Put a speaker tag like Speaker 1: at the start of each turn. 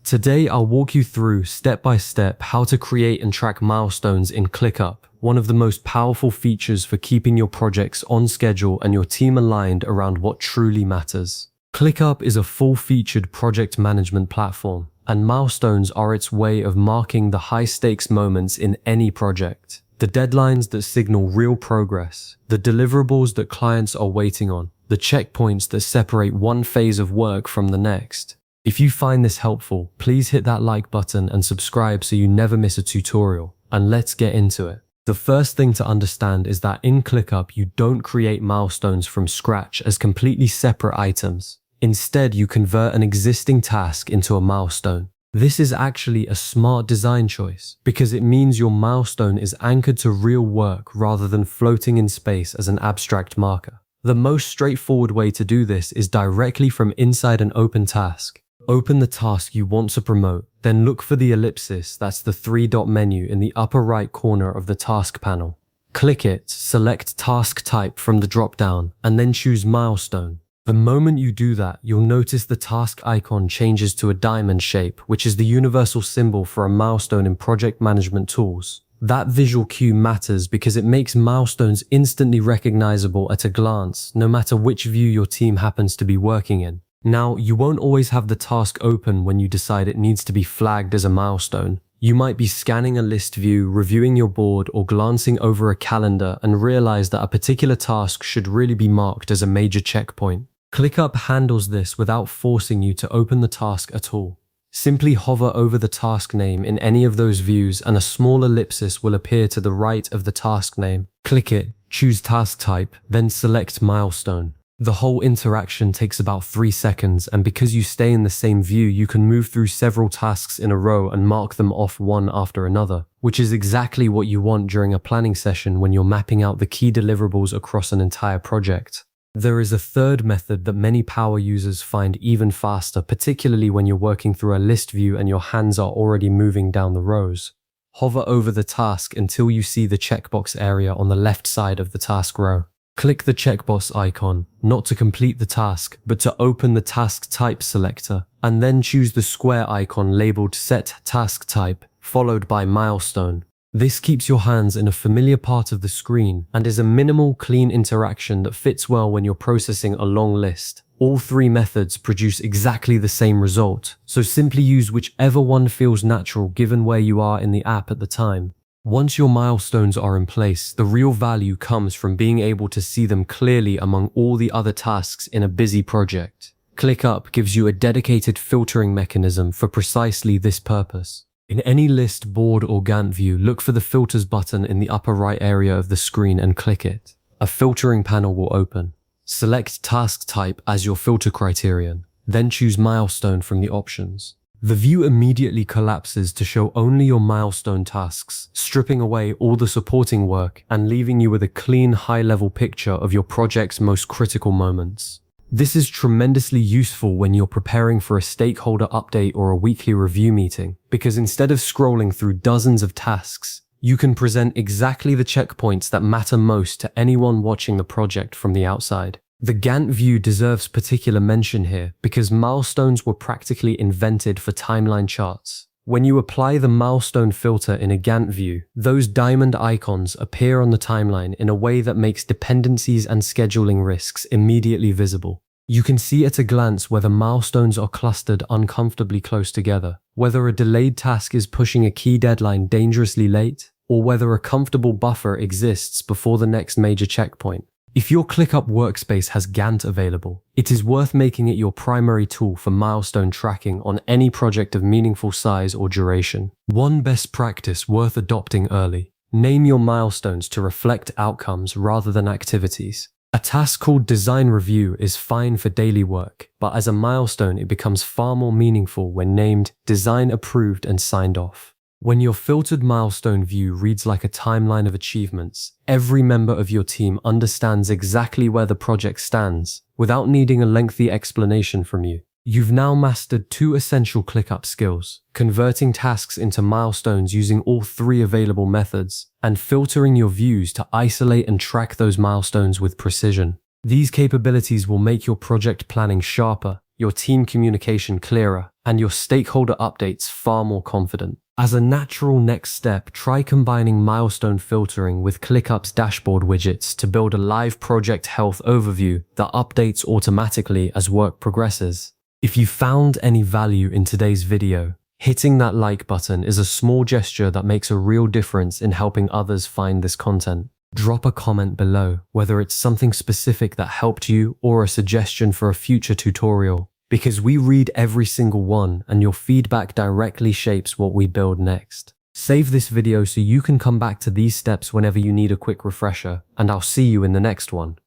Speaker 1: Today I'll walk you through step by step how to create and track milestones in ClickUp, one of the most powerful features for keeping your projects on schedule and your team aligned around what truly matters. ClickUp is a full-featured project management platform, and milestones are its way of marking the high-stakes moments in any project. The deadlines that signal real progress, the deliverables that clients are waiting on, the checkpoints that separate one phase of work from the next. If you find this helpful, please hit that like button and subscribe so you never miss a tutorial. And let's get into it. The first thing to understand is that in ClickUp, you don't create milestones from scratch as completely separate items. Instead, you convert an existing task into a milestone. This is actually a smart design choice because it means your milestone is anchored to real work rather than floating in space as an abstract marker. The most straightforward way to do this is directly from inside an open task. Open the task you want to promote, then look for the ellipsis, that's the three-dot menu in the upper right corner of the task panel. Click it, select task type from the drop-down, and then choose milestone. The moment you do that, you'll notice the task icon changes to a diamond shape, which is the universal symbol for a milestone in project management tools. That visual cue matters because it makes milestones instantly recognizable at a glance, no matter which view your team happens to be working in. Now, you won't always have the task open when you decide it needs to be flagged as a milestone. You might be scanning a list view, reviewing your board, or glancing over a calendar and realize that a particular task should really be marked as a major checkpoint. ClickUp handles this without forcing you to open the task at all. Simply hover over the task name in any of those views and a small ellipsis will appear to the right of the task name. Click it, choose task type, then select milestone. The whole interaction takes about 3 seconds, and because you stay in the same view, you can move through several tasks in a row and mark them off one after another, which is exactly what you want during a planning session when you're mapping out the key deliverables across an entire project. There is a third method that many power users find even faster, particularly when you're working through a list view and your hands are already moving down the rows. Hover over the task until you see the checkbox area on the left side of the task row. Click the checkbox icon, not to complete the task, but to open the task type selector, and then choose the square icon labeled Set Task Type, followed by Milestone. This keeps your hands in a familiar part of the screen and is a minimal, clean interaction that fits well when you're processing a long list. All three methods produce exactly the same result, so simply use whichever one feels natural given where you are in the app at the time. Once your milestones are in place, the real value comes from being able to see them clearly among all the other tasks in a busy project. ClickUp gives you a dedicated filtering mechanism for precisely this purpose. In any list, board, or Gantt view, look for the Filters button in the upper right area of the screen and click it. A filtering panel will open. Select Task Type as your filter criterion, then choose Milestone from the options. The view immediately collapses to show only your milestone tasks, stripping away all the supporting work and leaving you with a clean, high-level picture of your project's most critical moments. This is tremendously useful when you're preparing for a stakeholder update or a weekly review meeting, because instead of scrolling through dozens of tasks, you can present exactly the checkpoints that matter most to anyone watching the project from the outside. The Gantt view deserves particular mention here because milestones were practically invented for timeline charts. When you apply the milestone filter in a Gantt view, those diamond icons appear on the timeline in a way that makes dependencies and scheduling risks immediately visible. You can see at a glance whether milestones are clustered uncomfortably close together, whether a delayed task is pushing a key deadline dangerously late, or whether a comfortable buffer exists before the next major checkpoint. If your ClickUp workspace has Gantt available, it is worth making it your primary tool for milestone tracking on any project of meaningful size or duration. One best practice worth adopting early: name your milestones to reflect outcomes rather than activities. A task called Design Review is fine for daily work, but as a milestone it becomes far more meaningful when named Design Approved and Signed Off. When your filtered milestone view reads like a timeline of achievements, every member of your team understands exactly where the project stands, without needing a lengthy explanation from you. You've now mastered 2 essential ClickUp skills: converting tasks into milestones using all 3 available methods, and filtering your views to isolate and track those milestones with precision. These capabilities will make your project planning sharper, your team communication clearer, and your stakeholder updates far more confident. As a natural next step, try combining milestone filtering with ClickUp's dashboard widgets to build a live project health overview that updates automatically as work progresses. If you found any value in today's video, hitting that like button is a small gesture that makes a real difference in helping others find this content. Drop a comment below, whether it's something specific that helped you or a suggestion for a future tutorial, because we read every single one and your feedback directly shapes what we build next. Save this video so you can come back to these steps whenever you need a quick refresher, and I'll see you in the next one.